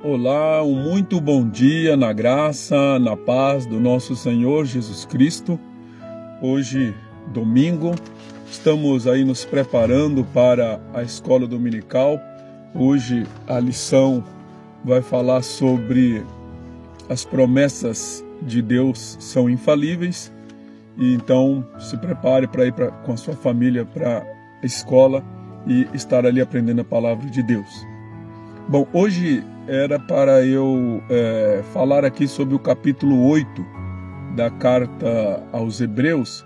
Olá, um muito bom dia na graça, na paz do nosso Senhor Jesus Cristo. Hoje, domingo, estamos aí nos preparando para a escola dominical. Hoje a lição vai falar sobre as promessas de Deus são infalíveis. E então se prepare para ir com a sua família para a escola e estar ali aprendendo a palavra de Deus. Bom, hoje era para eu falar aqui sobre o capítulo 8 da carta aos Hebreus,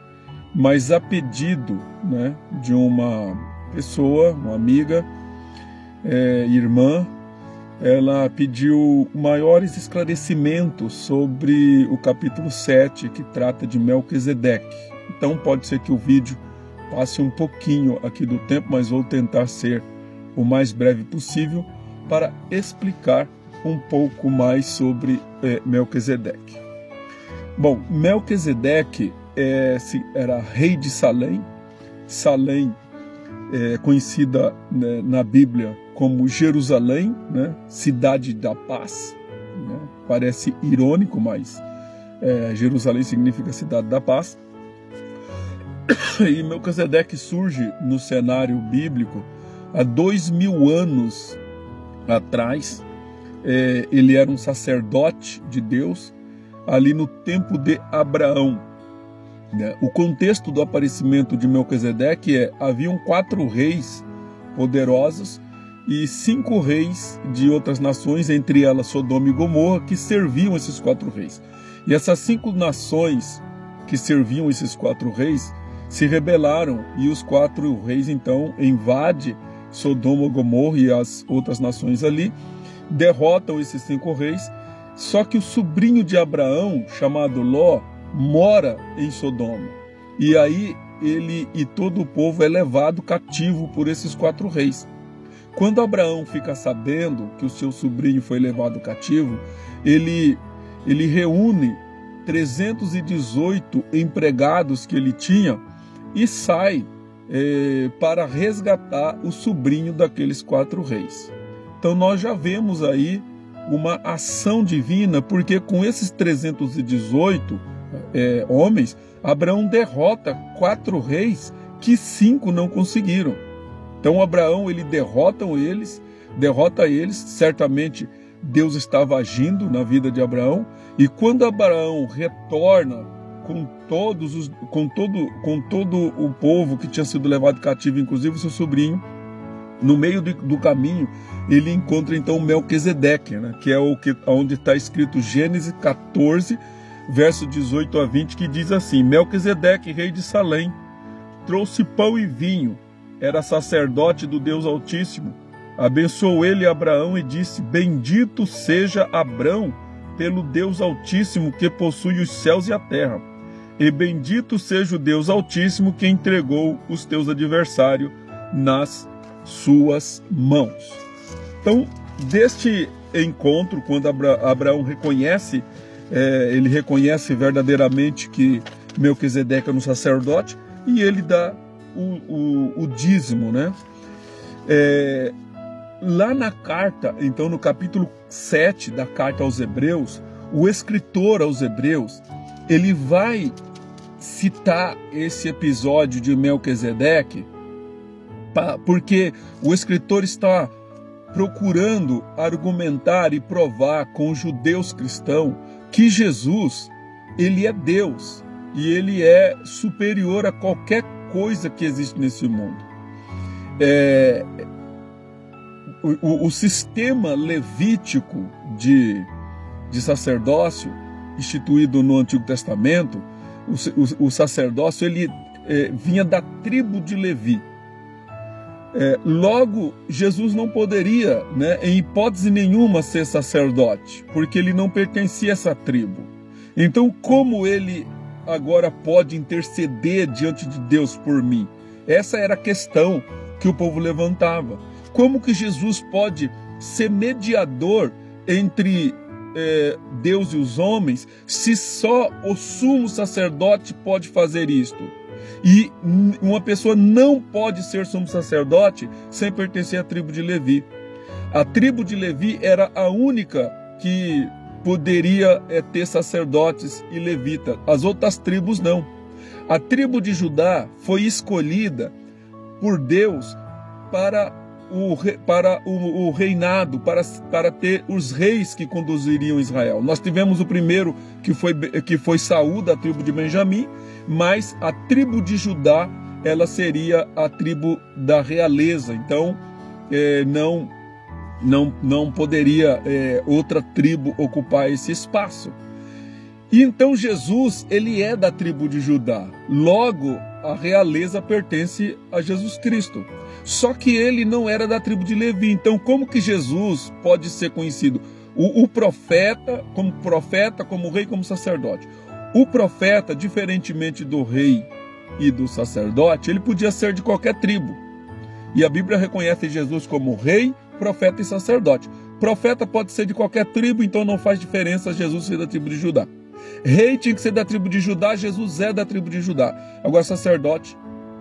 mas a pedido, de uma pessoa, uma amiga, irmã, ela pediu maiores esclarecimentos sobre o capítulo 7, que trata de Melquisedeque. Então pode ser que o vídeo passe um pouquinho aqui do tempo, mas vou tentar ser o mais breve possível para explicar um pouco mais sobre Melquisedeque. Bom, Melquisedeque era rei de Salém. Salém é conhecida na Bíblia como Jerusalém, cidade da paz. Parece irônico, mas Jerusalém significa cidade da paz. E Melquisedeque surge no cenário bíblico há 2000 anos atrás. Ele era um sacerdote de Deus ali no tempo de Abraão. O contexto do aparecimento de Melquisedeque haviam 4 reis poderosos e 5 reis de outras nações, entre elas Sodoma e Gomorra, que serviam esses 4 reis. E essas 5 nações que serviam esses 4 reis se rebelaram, e os 4 reis então invadem Sodoma, Gomorra e as outras nações ali, derrotam esses 5 reis. Só que o sobrinho de Abraão, chamado Ló, mora em Sodoma. E aí ele e todo o povo é levado cativo por esses 4 reis. Quando Abraão fica sabendo que o seu sobrinho foi levado cativo, ele reúne 318 empregados que ele tinha e sai para resgatar o sobrinho daqueles 4 reis. Então nós já vemos aí uma ação divina, porque com esses 318 homens, Abraão derrota 4 reis que 5 não conseguiram. Então Abraão derrota eles, certamente Deus estava agindo na vida de Abraão, e quando Abraão retorna com todo o povo que tinha sido levado cativo, inclusive o seu sobrinho, no meio do caminho, ele encontra então Melquisedeque, que é onde está escrito Gênesis 14, verso 18 a 20, que diz assim: Melquisedeque, rei de Salém, trouxe pão e vinho, era sacerdote do Deus Altíssimo. Abençoou ele Abraão e disse: Bendito seja Abrão pelo Deus Altíssimo que possui os céus e a terra. E bendito seja o Deus Altíssimo que entregou os teus adversários nas suas mãos. Então, deste encontro, quando Abraão reconhece, ele reconhece verdadeiramente que Melquisedeque era um sacerdote, e ele dá o dízimo, lá na carta, então no capítulo 7 da carta aos Hebreus, o escritor aos Hebreus, ele vai citar esse episódio de Melquisedeque, porque o escritor está procurando argumentar e provar com os judeus cristãos que Jesus, ele é Deus, e ele é superior a qualquer coisa que existe nesse mundo. O sistema levítico de sacerdócio instituído no Antigo Testamento, o sacerdócio ele vinha da tribo de Levi. Logo, Jesus não poderia, em hipótese nenhuma, ser sacerdote, porque ele não pertencia a essa tribo. Então, como ele agora pode interceder diante de Deus por mim? Essa era a questão que o povo levantava. Como que Jesus pode ser mediador entre Deus e os homens, se só o sumo sacerdote pode fazer isto? E uma pessoa não pode ser sumo sacerdote sem pertencer à tribo de Levi. A tribo de Levi era a única que poderia ter sacerdotes e levitas. As outras tribos não. A tribo de Judá foi escolhida por Deus para o reinado, para ter os reis que conduziriam Israel. Nós tivemos o primeiro que foi Saul, da tribo de Benjamim, mas a tribo de Judá, ela seria a tribo da realeza. Então não poderia outra tribo ocupar esse espaço. E então Jesus, ele é da tribo de Judá. Logo, a realeza pertence a Jesus Cristo. Só que ele não era da tribo de Levi. Então, como que Jesus pode ser conhecido? O profeta, como rei, como sacerdote. O profeta, diferentemente do rei e do sacerdote, ele podia ser de qualquer tribo. E a Bíblia reconhece Jesus como rei, profeta e sacerdote. Profeta pode ser de qualquer tribo, então não faz diferença Jesus ser da tribo de Judá. Rei tinha que ser da tribo de Judá, Jesus é da tribo de Judá. Agora sacerdote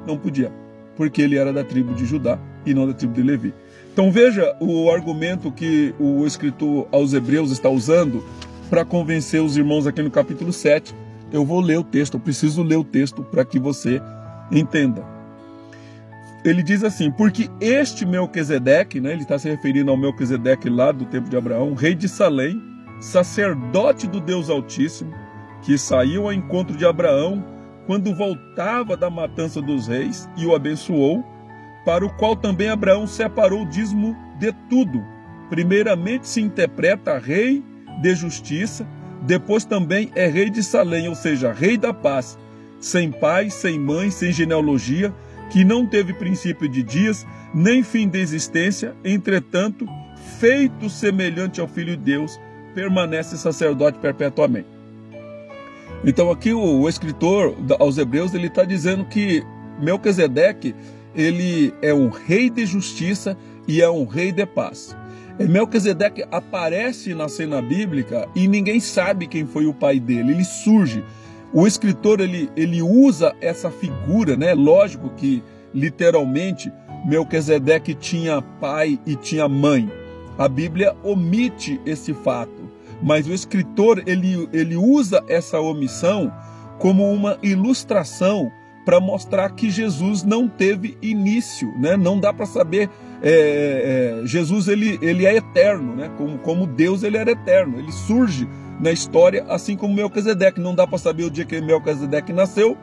não podia, porque ele era da tribo de Judá e não da tribo de Levi. Então veja o argumento que o escritor aos Hebreus está usando para convencer os irmãos aqui no capítulo 7. Eu vou ler o texto, eu preciso ler o texto para que você entenda. Ele diz assim: porque este Melquisedeque, né, ele está se referindo ao Melquisedeque lá do tempo de Abraão, rei de Salém, sacerdote do Deus Altíssimo, que saiu ao encontro de Abraão quando voltava da matança dos reis e o abençoou, para o qual também Abraão separou o dízimo de tudo. Primeiramente se interpreta rei de justiça, depois também é rei de Salém, ou seja, rei da paz, sem pai, sem mãe, sem genealogia, que não teve princípio de dias, nem fim de existência, entretanto, feito semelhante ao Filho de Deus, permanece sacerdote perpetuamente. Então aqui o escritor aos Hebreus, ele está dizendo que Melquisedeque, ele é um rei de justiça e é um rei de paz. Melquisedeque aparece na cena bíblica e ninguém sabe quem foi o pai dele, ele surge. O escritor, ele usa essa figura, né? Lógico que, literalmente, Melquisedeque tinha pai e tinha mãe. A Bíblia omite esse fato, mas o escritor, ele usa essa omissão como uma ilustração para mostrar que Jesus não teve início, né? Não dá para saber, Jesus ele é eterno, né? Como Deus ele era eterno, ele surge na história, assim como Melquisedeque. Não dá para saber o dia que Melquisedeque nasceu.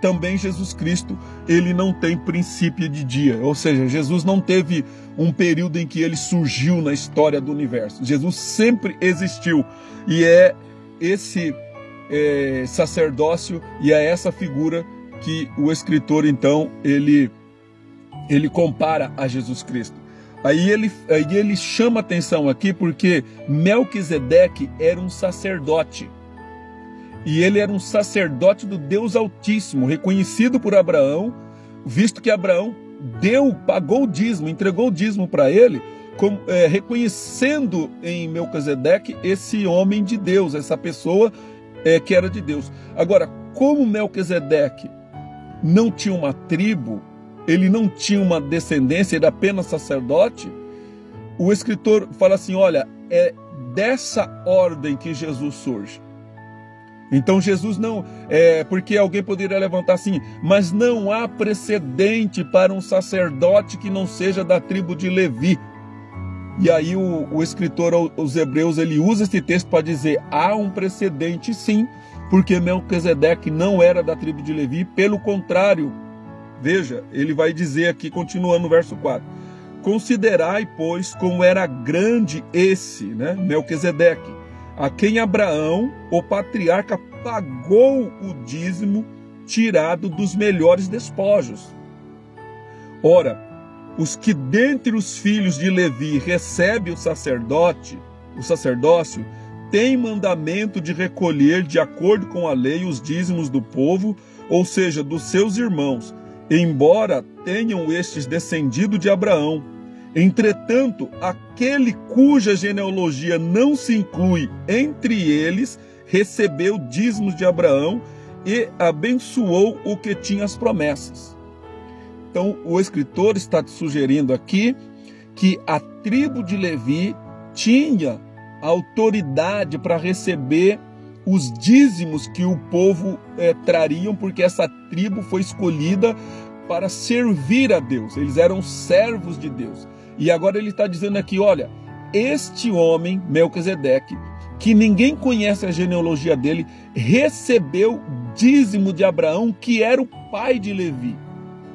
Também Jesus Cristo, ele não tem princípio de dia, ou seja, Jesus não teve um período em que ele surgiu na história do universo. Jesus sempre existiu, e é esse sacerdócio e é essa figura que o escritor, então, ele compara a Jesus Cristo. Aí ele chama atenção aqui porque Melquisedeque era um sacerdote. E ele era um sacerdote do Deus Altíssimo, reconhecido por Abraão, visto que Abraão pagou o dízimo, entregou o dízimo para ele, reconhecendo em Melquisedeque esse homem de Deus, essa pessoa que era de Deus. Agora, como Melquisedeque não tinha uma tribo, ele não tinha uma descendência, ele era apenas sacerdote, o escritor fala assim, olha, é dessa ordem que Jesus surge. Então Jesus não, porque alguém poderia levantar assim, mas não há precedente para um sacerdote que não seja da tribo de Levi. E aí o escritor aos Hebreus, ele usa esse texto para dizer, há um precedente sim, porque Melquisedeque não era da tribo de Levi, pelo contrário. Veja, ele vai dizer aqui, continuando no verso 4, considerai, pois, como era grande esse, né, Melquisedeque, a quem Abraão, o patriarca, pagou o dízimo tirado dos melhores despojos. Ora, os que dentre os filhos de Levi recebem o sacerdócio, têm mandamento de recolher, de acordo com a lei, os dízimos do povo, ou seja, dos seus irmãos, embora tenham estes descendido de Abraão. Entretanto, aquele cuja genealogia não se inclui entre eles, recebeu dízimos de Abraão e abençoou o que tinha as promessas. Então, o escritor está sugerindo aqui que a tribo de Levi tinha autoridade para receber os dízimos que o povo trariam, porque essa tribo foi escolhida para servir a Deus. Eles eram servos de Deus. E agora ele está dizendo aqui, olha, este homem, Melquisedeque, que ninguém conhece a genealogia dele, recebeu dízimo de Abraão, que era o pai de Levi.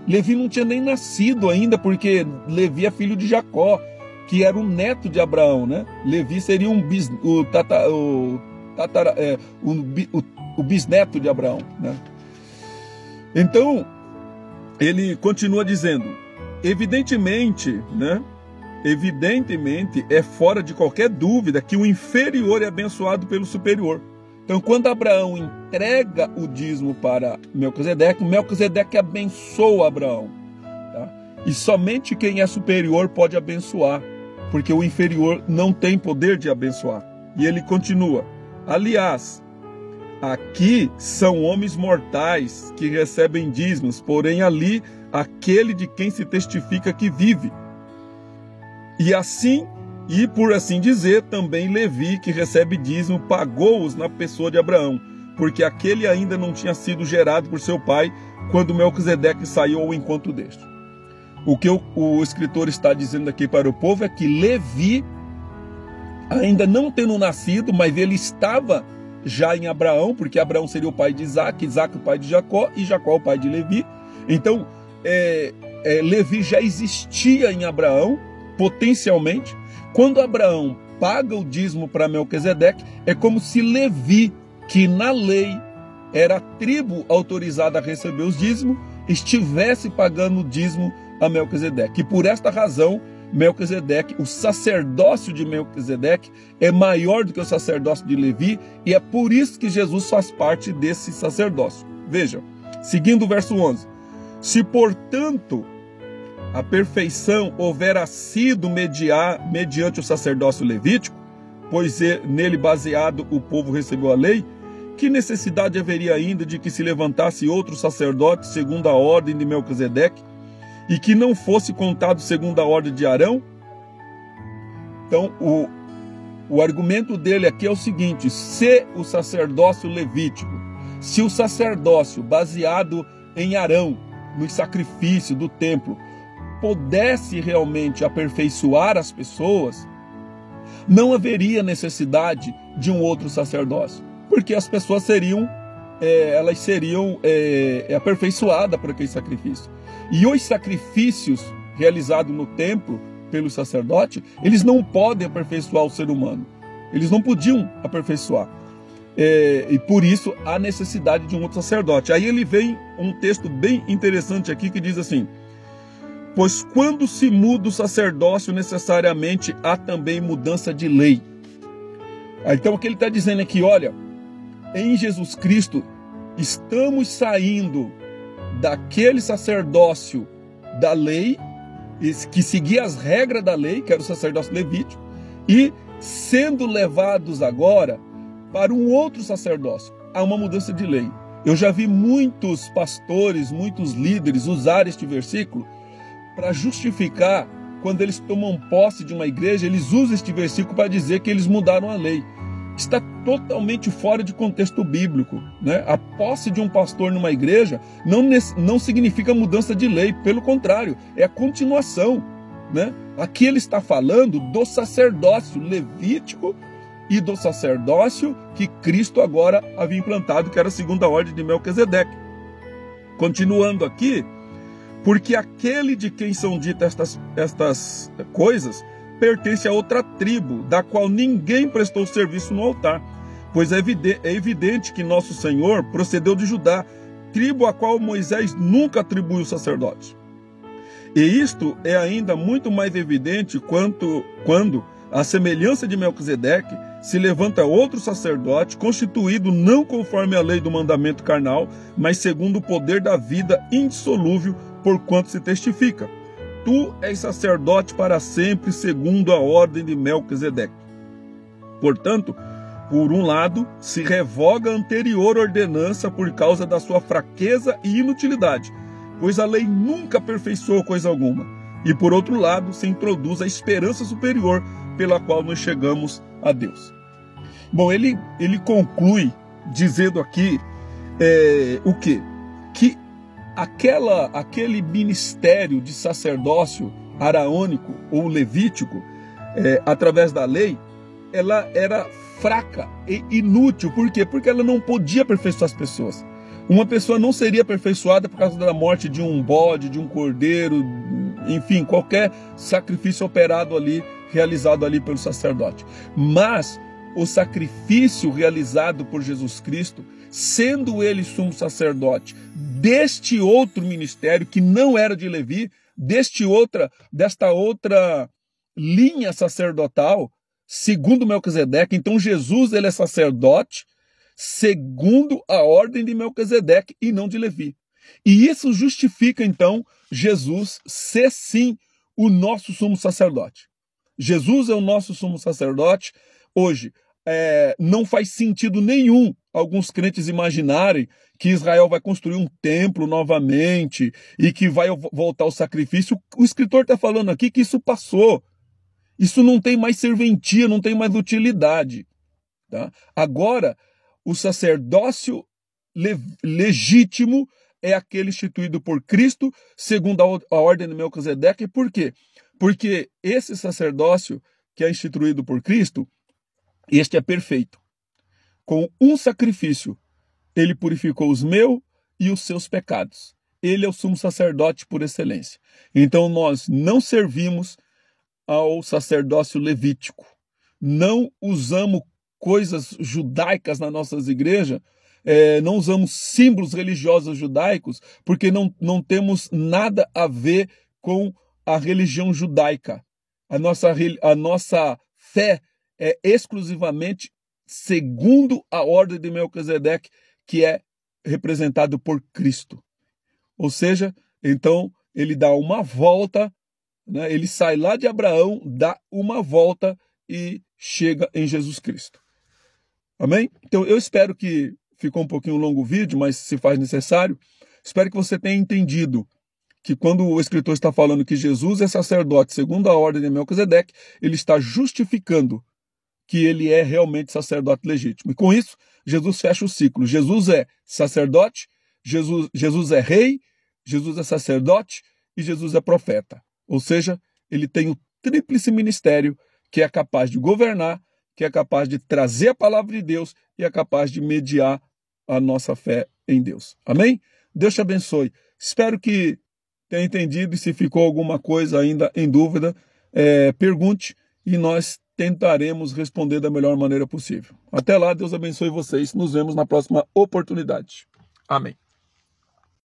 Levi não tinha nem nascido ainda, porque Levi é filho de Jacó, que era o neto de Abraão, né? Levi seria o bisneto de Abraão, né? Então, ele continua dizendo, evidentemente, né? Evidentemente, é fora de qualquer dúvida que o inferior é abençoado pelo superior. Então, quando Abraão entrega o dízimo para Melquisedeque, Melquisedeque abençoa Abraão. Tá? E somente quem é superior pode abençoar, porque o inferior não tem poder de abençoar. E ele continua, aliás, aqui são homens mortais que recebem dízimos, porém ali aquele de quem se testifica que vive. E assim, e por assim dizer, também Levi, que recebe dízimo, pagou-os na pessoa de Abraão, porque aquele ainda não tinha sido gerado por seu pai, quando Melquisedeque saiu ao encontro deste. O que o escritor está dizendo aqui para o povo é que Levi, ainda não tendo nascido, mas ele estava já em Abraão, porque Abraão seria o pai de Isaac, Isaac o pai de Jacó, e Jacó o pai de Levi. Então, Levi já existia em Abraão, potencialmente. Quando Abraão paga o dízimo para Melquisedeque, é como se Levi, que na lei era a tribo autorizada a receber os dízimos, estivesse pagando o dízimo a Melquisedeque. E por esta razão, Melquisedeque, o sacerdócio de Melquisedeque é maior do que o sacerdócio de Levi, e é por isso que Jesus faz parte desse sacerdócio. Veja, seguindo o verso 11. Se, portanto, a perfeição houvera sido mediante o sacerdócio levítico, pois nele baseado o povo recebeu a lei, que necessidade haveria ainda de que se levantasse outro sacerdote segundo a ordem de Melquisedeque, e que não fosse contado segundo a ordem de Arão? Então, o argumento dele aqui é o seguinte: se o sacerdócio levítico, se o sacerdócio baseado em Arão, no sacrifício do templo, pudesse realmente aperfeiçoar as pessoas, não haveria necessidade de um outro sacerdócio, porque as pessoas seriam aperfeiçoadas por aquele sacrifício. E os sacrifícios realizados no templo pelo sacerdote, eles não podem aperfeiçoar o ser humano. Eles não podiam aperfeiçoar. E por isso há necessidade de um outro sacerdote. Aí ele vem um texto bem interessante aqui que diz assim: pois quando se muda o sacerdócio, necessariamente há também mudança de lei. Então o que ele está dizendo aqui, olha, em Jesus Cristo estamos saindo daquele sacerdócio da lei, que seguia as regras da lei, que era o sacerdócio levítico, e sendo levados agora para um outro sacerdócio. Há uma mudança de lei. Eu já vi muitos pastores, muitos líderes usar este versículo para justificar, quando eles tomam posse de uma igreja, eles usam este versículo para dizer que eles mudaram a lei. Está totalmente fora de contexto bíblico, né? A posse de um pastor numa igreja não significa mudança de lei, pelo contrário, é a continuação, né? Aqui ele está falando do sacerdócio levítico e do sacerdócio que Cristo agora havia implantado, que era segundo a ordem de Melquisedeque. Continuando aqui, porque aquele de quem são ditas estas coisas pertence a outra tribo, da qual ninguém prestou serviço no altar, pois é evidente que nosso Senhor procedeu de Judá, tribo a qual Moisés nunca atribuiu sacerdote. E isto é ainda muito mais evidente quando, à semelhança de Melquisedeque, se levanta outro sacerdote, constituído não conforme a lei do mandamento carnal, mas segundo o poder da vida indissolúvel, porquanto se testifica: tu és sacerdote para sempre, segundo a ordem de Melquisedeque. Portanto, por um lado, se revoga a anterior ordenança por causa da sua fraqueza e inutilidade, pois a lei nunca aperfeiçoou coisa alguma, E por outro lado, se introduz a esperança superior pela qual nós chegamos a Deus. Bom, ele conclui dizendo aqui o quê? Que aquele ministério de sacerdócio araônico ou levítico, através da lei, ela era fraca e inútil. Por quê? Porque ela não podia aperfeiçoar as pessoas. Uma pessoa não seria aperfeiçoada por causa da morte de um bode, de um cordeiro, enfim, qualquer sacrifício operado ali, realizado ali pelo sacerdote. Mas o sacrifício realizado por Jesus Cristo, sendo ele sumo sacerdote deste outro ministério que não era de Levi, desta outra linha sacerdotal, segundo Melquisedeque. Então Jesus, ele é sacerdote segundo a ordem de Melquisedeque e não de Levi. E isso justifica então Jesus ser sim o nosso sumo sacerdote. Jesus é o nosso sumo sacerdote. Hoje, não faz sentido nenhum alguns crentes imaginarem que Israel vai construir um templo novamente e que vai voltar ao sacrifício. O escritor está falando aqui que isso passou. Isso não tem mais serventia, não tem mais utilidade. Tá? Agora, o sacerdócio legítimo é aquele instituído por Cristo, segundo a ordem de Melquisedeque. Por quê? Porque esse sacerdócio que é instituído por Cristo, este é perfeito. Com um sacrifício, ele purificou os meus e os seus pecados. Ele é o sumo sacerdote por excelência. Então nós não servimos ao sacerdócio levítico. Não usamos coisas judaicas nas nossas igrejas, não usamos símbolos religiosos judaicos, porque não temos nada a ver com a religião judaica. A nossa fé é exclusivamente segundo a ordem de Melquisedeque, que é representado por Cristo. Ou seja, então ele dá uma volta, né? Ele sai lá de Abraão, dá uma volta e chega em Jesus Cristo. Amém? Então eu espero que ficou um pouquinho longo o vídeo, mas se faz necessário, espero que você tenha entendido que quando o escritor está falando que Jesus é sacerdote segundo a ordem de Melquisedeque, ele está justificando que ele é realmente sacerdote legítimo. E com isso, Jesus fecha o ciclo. Jesus é sacerdote, Jesus é rei, Jesus é sacerdote e Jesus é profeta. Ou seja, ele tem o tríplice ministério que é capaz de governar, que é capaz de trazer a palavra de Deus e é capaz de mediar a nossa fé em Deus. Amém? Deus te abençoe. Espero que tenha entendido, e se ficou alguma coisa ainda em dúvida, pergunte e nós tentaremos responder da melhor maneira possível. Até lá, Deus abençoe vocês. Nos vemos na próxima oportunidade. Amém.